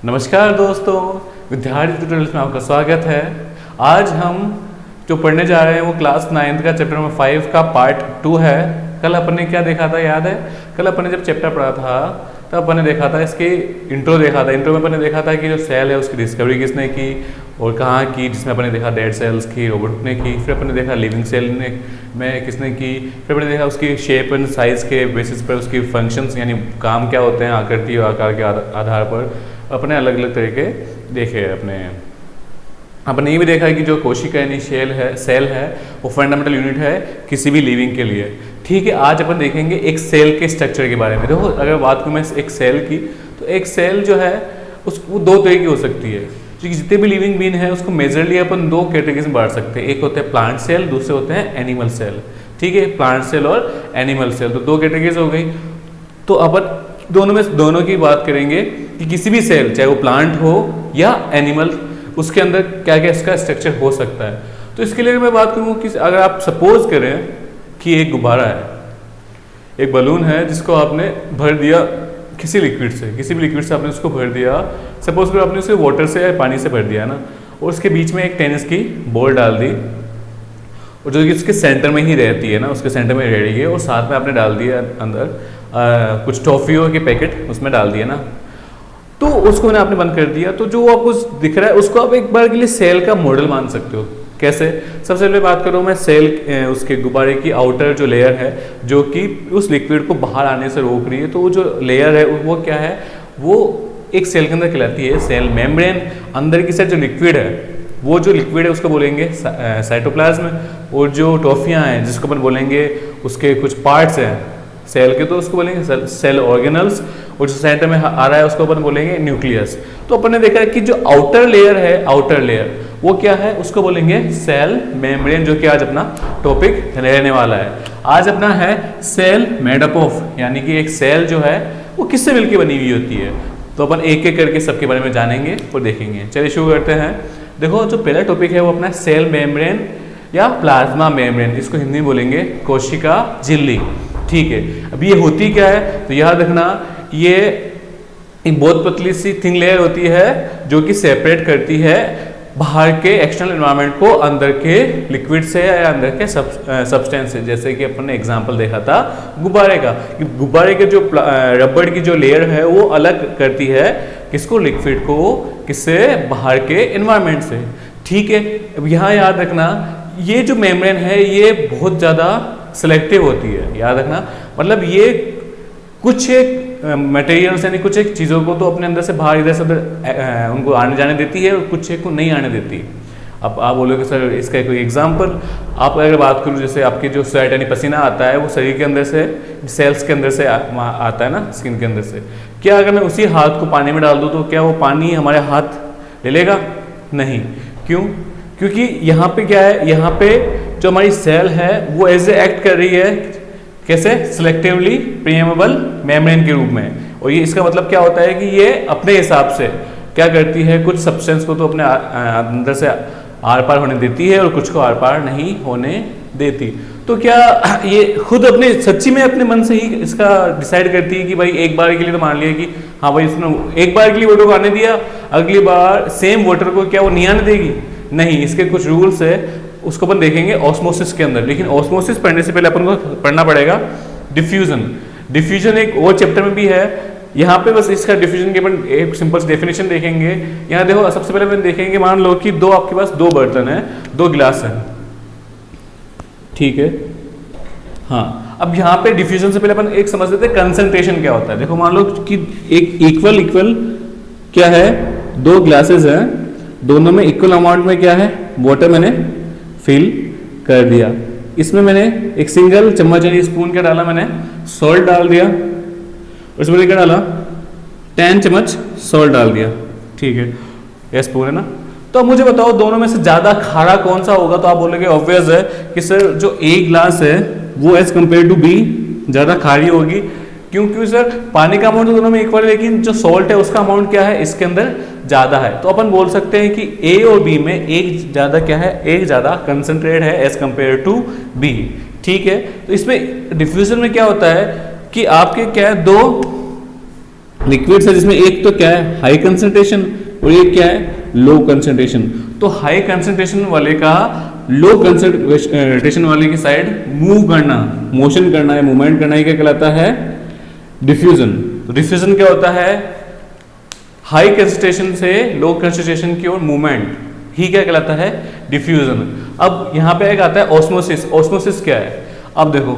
नमस्कार दोस्तों, विद्यार्थी ट्यूटोरियल्स में आपका स्वागत है। आज हम जो पढ़ने जा रहे हैं वो क्लास 9 का चैप्टर नंबर 5 का पार्ट 2 है। कल अपन ने क्या देखा था, याद है? कल अपन ने जब चैप्टर पढ़ा था तब अपन ने देखा था, इसके इंट्रो देखा था। इंट्रो में अपन ने देखा था कि जो सेल है उसकी डिस्कवरी किसने की और कहाँ की, जिसमें अपन ने देखा डेड सेल्स की रॉबर्ट ने की। फिर अपन ने देखा लिविंग सेल में किसने की। फिर अपन ने देखा उसकी शेप एंड साइज़ के बेसिस पर उसकी फंक्शंस यानी काम क्या होते हैं आकृति और आकार के आधार पर अपने अलग अलग तरीके देखे। आपने ये भी देखा है कि जो कोशिका यानी सेल है वो फंडामेंटल यूनिट है किसी भी लिविंग के लिए। ठीक है, आज अपन देखेंगे एक सेल के स्ट्रक्चर के बारे में। देखो, अगर बात करूँ मैं एक सेल की, तो एक सेल जो है वो दो तरह की हो सकती है। जो जितने भी लिविंग बीन है उसको मेजरली अपन दो कैटेगरीज में बांट सकते हैं। एक होते हैं प्लांट सेल, दूसरे होते हैं एनिमल सेल। ठीक है, प्लांट सेल और एनिमल सेल, तो दो कैटेगरीज हो गई। तो अपन दोनों की बात करेंगे कि किसी भी सेल, चाहे वो प्लांट हो या एनिमल, उसके अंदर क्या क्या इसका स्ट्रक्चर हो सकता है। तो इसके लिए मैं बात करूँ कि अगर आप सपोज करें कि एक गुब्बारा है, एक बलून है जिसको आपने भर दिया किसी भी लिक्विड से आपने उसको भर दिया। सपोज करो आपने उसे वाटर से या पानी से भर दिया है ना, और उसके बीच में एक टेनिस की बॉल डाल दी, और जो कि उसके सेंटर में ही रहती है ना, उसके सेंटर में रह रही है, और साथ में आपने डाल दिया अंदर कुछ टॉफियों के पैकेट उसमें डाल दिया ना, तो उसको मैंने आपने बंद कर दिया। तो जो आपको दिख रहा है उसको आप एक बार के लिए सेल का मॉडल मान सकते हो। कैसे? सबसे पहले बात करूँ मैं सेल उसके गुब्बारे की आउटर जो लेयर है जो कि उस लिक्विड को बाहर आने से रोक रही है, तो वो जो लेयर है वो क्या है, वो एक सेल के अंदर कहलाती है सेल मेम्ब्रेन। अंदर की साइड जो लिक्विड है, वो जो लिक्विड है उसको बोलेंगे साइटोप्लाज्म, और जो टॉफियाँ हैं जिसको अपन बोलेंगे उसके कुछ पार्ट्स हैं सेल के, तो उसको बोलेंगे सेल ऑर्गेनल्स, और जो सेंटर में आ रहा है उसको अपन बोलेंगे न्यूक्लियस। तो अपन ने देखा है कि जो आउटर लेयर है, आउटर लेयर वो क्या है, उसको बोलेंगे सेल मेम्ब्रेन, जो कि आज अपना टॉपिक रहने वाला है। आज अपना है सेल मेड अप ऑफ, यानी कि एक सेल जो है वो किससे मिलकर बनी हुई होती है। तो अपन एक एक करके सबके बारे में जानेंगे और देखेंगे। चलिए शुरू करते हैं। देखो, जो पहला टॉपिक है वो अपना सेल मेम्ब्रेन या प्लाज्मा मेम्ब्रेन, इसको हिंदी में बोलेंगे कोशिका झिल्ली। ठीक है, अब ये होती क्या है, तो याद रखना ये एक बहुत पतली सी थिन लेयर होती है जो कि सेपरेट करती है बाहर के एक्सटर्नल एनवायरनमेंट को अंदर के लिक्विड से या अंदर के सब्सटेंस से। जैसे कि अपन ने एग्जांपल देखा था गुब्बारे का, कि गुब्बारे के जो रबड़ की जो लेयर है वो अलग करती है किसको, लिक्विड को, किससे, बाहर के एनवायरनमेंट से। ठीक है, अब यहाँ याद रखना ये जो मेम्ब्रेन है ये बहुत ज़्यादा सिलेक्टिव होती है। याद रखना, मतलब ये कुछ एक मटेरियल्स यानी कुछ एक चीज़ों को तो अपने अंदर से बाहर इधर से उधर उनको आने जाने देती है, और कुछ एक को नहीं आने देती। अब आप बोलोगे सर इसका कोई एग्जांपल। आप अगर बात करूँ, जैसे आपकी जो स्वेट यानी पसीना आता है वो शरीर के अंदर से, सेल्स के अंदर से आता है ना, स्किन के अंदर से। क्या अगर मैं उसी हाथ को पानी में डाल दूँ तो क्या वो पानी हमारे हाथ ले लेगा? नहीं। क्यों? क्योंकि यहाँ पे क्या है, यहाँ पे जो हमारी सेल है वो एज ए एक्ट कर रही है कैसे, सिलेक्टिवली प्रीएमेबल मेम्ब्रेन के रूप में। और ये इसका मतलब क्या होता है कि ये अपने हिसाब से क्या करती है, कुछ सब्सटेंस को तो अपने अंदर से आर पार होने देती है और कुछ को आर पार नहीं होने देती। तो क्या ये खुद अपने सच्ची में अपने मन से ही इसका डिसाइड करती है कि भाई एक बार के लिए तो मान लिया कि हाँ भाई इसने एक बार के लिए वाटर को आने दिया, अगली बार सेम वाटर को क्या वो नहीं आने देगी? नहीं, इसके कुछ रूल्स है, उसको अपन देखेंगे ऑस्मोसिस के अंदर। लेकिन ऑस्मोसिस पढ़ने से पहले अपन को पढ़ना पड़ेगा डिफ्यूजन एक और चैप्टर में भी है। यहाँ पे बस इसका डिफ्यूजन के अपन एक सिंपल सी डेफिनेशन देखेंगे। यहाँ देखो, सबसे पहले अपन देखेंगे, मान लो कि आपके पास दो बर्तन है, दो गिलास है। ठीक है, हाँ। अब यहाँ पे डिफ्यूजन से पहले अपन एक समझ लेते हैं कंसंट्रेशन क्या होता है। देखो, मान लो कि एक इक्वल क्या है, दो ग्लासेस हैं, दोनों में इक्वल अमाउंट में क्या है, वाटर मैंने फिल कर दिया। इसमें मैंने एक सिंगल चम्मच यानी स्पून क्या डाला, मैंने सॉल्ट डाल दिया, और इसमें क्या डाला, 10 चम्मच सॉल्ट डाल दिया। ठीक है, यह स्पून है ना। तो अब मुझे बताओ दोनों में से ज़्यादा खारा कौन सा होगा? तो आप बोलोगे ऑब्वियस है कि सर जो ए ग्लास है वो एज कम्पेयर टू बी ज़्यादा खारी होगी। क्यों सर? पानी का अमाउंट तो दोनों में इक्वल है, लेकिन जो सॉल्ट है उसका अमाउंट क्या है, इसके अंदर ज़्यादा है। तो अपन बोल सकते हैं कि ए और बी में एक ज़्यादा क्या है, एक ज़्यादा कंसनट्रेट है एज कम्पेयर टू बी। ठीक है, तो इसमें डिफ्यूजन में क्या होता है कि आपके क्या है, दो लिक्विड्स है जिसमें एक तो क्या है हाई कंसंट्रेशन और एक क्या है लो कंसंट्रेशन। तो हाई कंसंट्रेशन वाले का लो कंसंट्रेशन वाले की साइड मूव करना, मोशन करना या मूवमेंट करना, ये क्या कहलाता है डिफ्यूजन। तो डिफ्यूजन क्या होता है हाई कंसंट्रेशन से लो कंसंट्रेशन की ओर मूवमेंट ही क्या कहलाता है डिफ्यूजन। अब यहां पे एक आता है ऑस्मोसिस। ऑस्मोसिस क्या है अब देखो,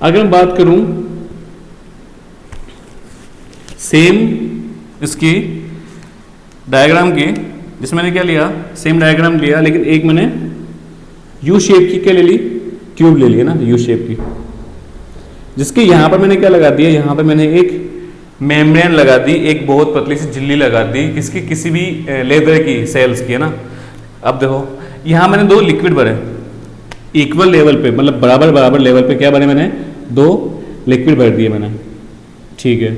अगर मैं बात करूं सेम इसकी डायग्राम की, जिसमें मैंने क्या लिया सेम डायग्राम लिया, लेकिन एक मैंने यू शेप की क्या ले ली क्यूब ले लिया ना यू शेप की, जिसके यहां पर मैंने क्या लगा दिया, यहां पर मैंने एक मेम्ब्रेन लगा दी, एक बहुत पतली सी झिल्ली लगा दी किसकी किसी भी लेदर की सेल्स की है ना। अब देखो यहां मैंने दो लिक्विड भरे इक्वल लेवल पे, मतलब बराबर बराबर लेवल पे क्या भरे मैंने दो लिक्विड भर दिए मैंने, ठीक है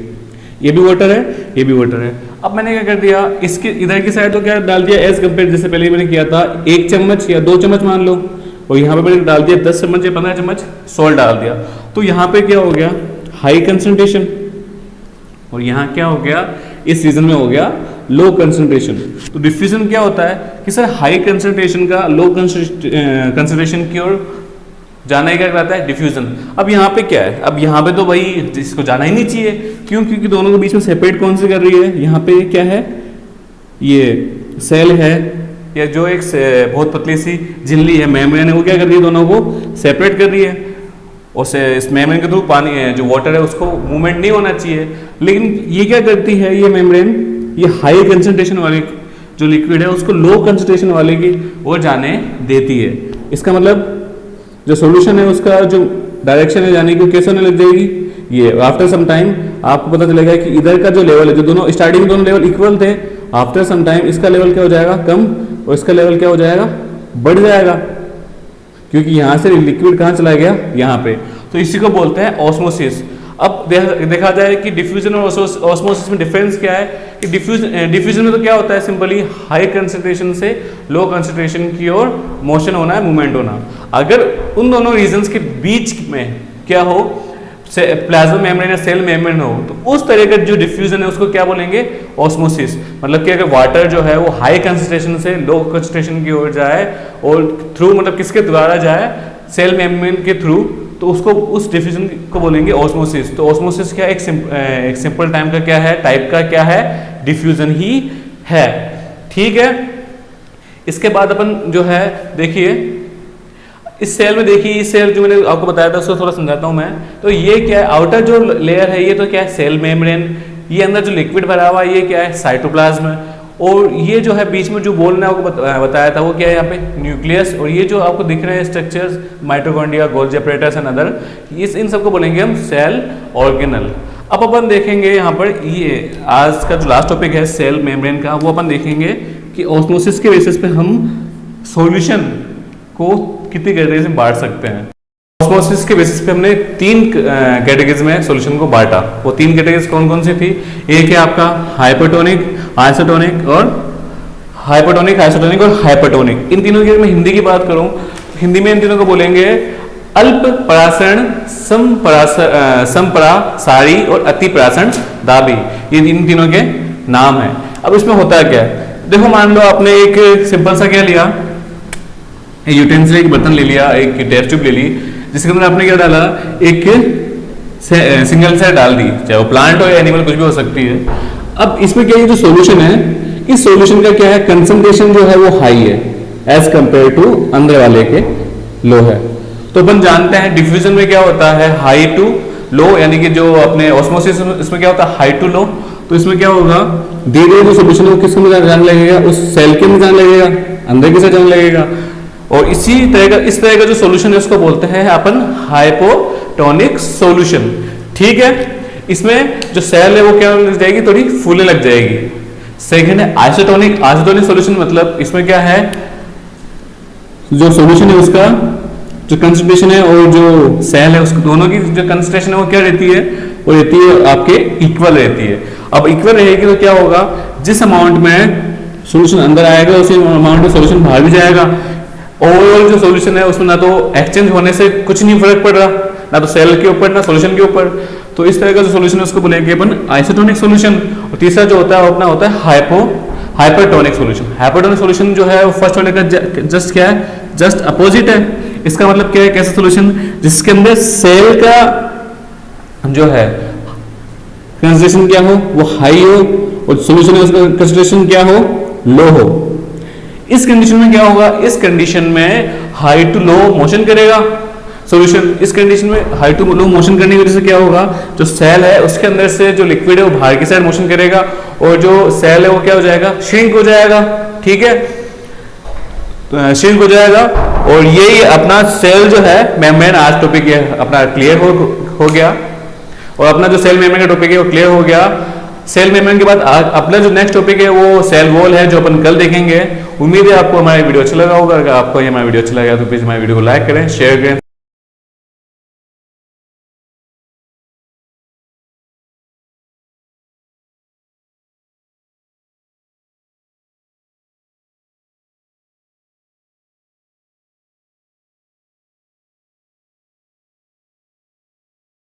ये भी वाटर है ये भी वाटर है। अब मैंने क्या कर दिया इसके इधर की साइड तो क्या डाल दिया एज कंपेयर जैसे पहले मैंने किया था 1 चम्मच या 2 चम्मच मान लो, और यहाँ पे मैंने डाल दिया 10 चम्मच या 15 चम्मच सॉल्ट डाल दिया। तो यहाँ पे क्या हो गया हाई कंसंट्रेशन, और यहाँ क्या हो गया इस रीजन में हो गया लो कंसंट्रेशन। तो डिफ्यूजन क्या होता है कि सर हाई कंसंट्रेशन का लो कंसंट्रेशन की ओर जाना ही क्या कहलाता है डिफ्यूजन। अब यहाँ पे क्या है, अब यहाँ पे तो भाई जिसको जाना ही नहीं चाहिए, क्यों क्योंकि दोनों के बीच में सेपरेट कौन सी कर रही है, यहाँ पे क्या है ये सेल है या जो एक बहुत पतली सी झिल्ली है मेम्ब्रेन है, वो क्या कर रही है दोनों को सेपरेट कर रही है, और इस मेम्ब्रेन के थ्रू पानी है जो वाटर है उसको मूवमेंट नहीं होना चाहिए। लेकिन ये क्या करती है ये मेम्ब्रेन ये हाई कंसंट्रेशन वाले जो लिक्विड है उसको लो कंसंट्रेशन वाले की ओर जाने देती है। इसका मतलब जो सॉल्यूशन है उसका जो डायरेक्शन है जाने की कैसे होने लग जाएगी, ये आफ्टर सम टाइम आपको पता चलेगा कि इधर का जो लेवल है जो दोनों स्टार्टिंग में दोनों लेवल इक्वल थे, आफ्टर सम टाइम इसका लेवल क्या हो जाएगा कम और इसका लेवल क्या हो जाएगा बढ़ जाएगा, क्योंकि यहां से लिक्विड कहां चला गया यहाँ पे। तो इसी को बोलते हैं ऑस्मोसिस। अब देखा जाए कि डिफ्यूजन और ऑस्मोसिस में डिफरेंस क्या है कि डिफ्यूजन में तो क्या होता है सिंपली हाई कंसंट्रेशन से लो कंसंट्रेशन की ओर मोशन होना है मूवमेंट होना। अगर उन दोनों रीजन्स के बीच में क्या हो प्लाज्मा मेम्ब्रेन या सेल मेम्ब्रेन हो तो उस तरह का जो डिफ्यूजन है उसको क्या बोलेंगे ऑस्मोसिस। मतलब कि अगर वाटर जो है वो हाई कंसंट्रेशन से लो कंसंट्रेशन की ओर जाए और थ्रू मतलब किसके द्वारा जाए सेल मेम्ब्रेन के थ्रू, तो उसको उस डिफ्यूजन को बोलेंगे ऑस्मोसिस। तो ऑस्मोसिस क्या एक सिंपल टाइम का क्या है टाइप का क्या है डिफ्यूजन ही है, ठीक है। इसके बाद अपन जो है देखिए इस सेल में देखिए इस सेल जो मैंने आपको बताया था उसको थोड़ा समझाता हूं मैं। तो ये क्या है आउटर जो लेयर है ये तो क्या है सेल मेम्ब्रेन, ये अंदर जो लिक्विड भरा हुआ है ये क्या है साइटोप्लाज्म, और ये जो है बीच में जो बोल ने आपको बताया था वो क्या है यहाँ पे न्यूक्लियस, और ये जो आपको दिख रहे हैं structures mitochondria golgi apparatus and other, इन सबको बोलेंगे हम सेल ऑर्गेनल। अब अपन देखेंगे यहाँ पर ये आज का जो लास्ट टॉपिक है सेल मेम्ब्रेन का, वो अपन देखेंगे कि ऑस्मोसिस के बेसिस पे हम सॉल्यूशन को कितनी कैटेगरीज में बांट सकते हैं। ऑस्मोसिस के बेसिस पे हमने 3 कैटेगरीज में सॉल्यूशन को बांटा। वो 3 कैटेगरीज कौन कौन सी थी, एक है आपका हाइपोटोनिक आइसोटोनिक और हाइपोटोनिक आइसोटोनिक और हाइपरटोनिक। इन तीनों की मैं हिंदी की बात करूं हिंदी में इन तीनों को बोलेंगे अल्प परासरण समपरासारी और अति परासरण दाबी, ये इन तीनों के नाम है। अब इसमें होता है क्या, देखो मान लो आपने एक सिंपल सा क्या लिया यूटेंसिल एक बर्तन ले लिया, एक टेस्ट ट्यूब ले ली, जिसके अंदर आपने क्या डाला एक सिंगल सेल डाल दी, चाहे वो प्लांट हो या एनिमल कुछ भी हो सकती है। अब इसमें क्या है जो सॉल्यूशन है इस सॉल्यूशन का क्या है कंसंट्रेशन जो है वो हाई है एज कंपेयर टू अंदर वाले के लो है। तो अपन जानते हैं डिफ्यूजन में क्या होता है हाई टू लो, यानी कि जो अपने ऑस्मोसिस इसमें क्या होता है हाई टू लो। तो इसमें क्या होगा धीरे धीरे जो सॉल्यूशन है वो किसको में जाने लगेगा उस सेल के में जाने लगेगा अंदर के साथ जाने लगेगा, और इस तरह का जो सॉल्यूशन है उसको बोलते हैं अपन हाइपोटोनिक सॉल्यूशन, ठीक है। इसमें जो सेल है वो क्या लग जाएगी थोड़ी फूलने लग जाएगी। सेकंड है आइसोटोनिक सॉल्यूशन, मतलब इसमें क्या है जो सॉल्यूशन है उसका जो कंसंट्रेशन है और जो सेल है उसको दोनों की जो कंसंट्रेशन है वो क्या रहती है वो रहती है आपके इक्वल रहती है। अब इक्वल रहेगी तो क्या होगा जिस अमाउंट में सॉल्यूशन अंदर आएगा उसी अमाउंट में सॉल्यूशन बाहर भी जाएगा। ओवरऑल जो सॉल्यूशन है उसमें ना तो एक्सचेंज होने से कुछ नहीं फर्क पड़ रहा, ना तो सेल के ऊपर ना सॉल्यूशन के ऊपर। तो इस तरह का जो सॉल्यूशन है उसको बोलेंगे अपन आइसोटोनिक सॉल्यूशन। और तीसरा जो होता है अपना होता है हाइपरटोनिक सॉल्यूशन। हाइपरटोनिक सॉल्यूशन जो है वो फर्स्ट वाले का जस्ट क्या है, जस्ट अपोजिट है। इसका मतलब क्या है, कैसा सॉल्यूशन जिसके अंदर सेल का जो है कंसंट्रेशन क्या हो वो हाई हो और सॉल्यूशन में उसका कंसंट्रेशन क्या हो, लो हो। इस कंडीशन में क्या होगा, इस कंडीशन में हाई टू लो मोशन करेगा सॉल्यूशन। इस कंडीशन में हाई टू लो मोशन करने की वजह से क्या होगा, जो सेल है उसके अंदर से जो लिक्विड है वो बाहर की साइड मोशन करेगा और जो सेल है वो क्या हो जाएगा, श्रिंक हो जाएगा। ठीक है, तो श्रिंक हो जाएगा। और यही अपना सेल जो है मेम्ब्रेन, आज टॉपिक ये अपना क्लियर हो गया। और अपना जो सेल मेम्ब्रेन का टॉपिक है वो क्लियर हो गया। सेल मेम्ब्रेन के बाद अपना जो नेक्स्ट टॉपिक है वो सेल वॉल है, जो अपन कल देखेंगे। उम्मीद है आपको हमारा वीडियो अच्छा लगा होगा। अगर आपको ये हमारा वीडियो अच्छा लगा तो प्लीज हमारे वीडियो को लाइक करें, शेयर करें।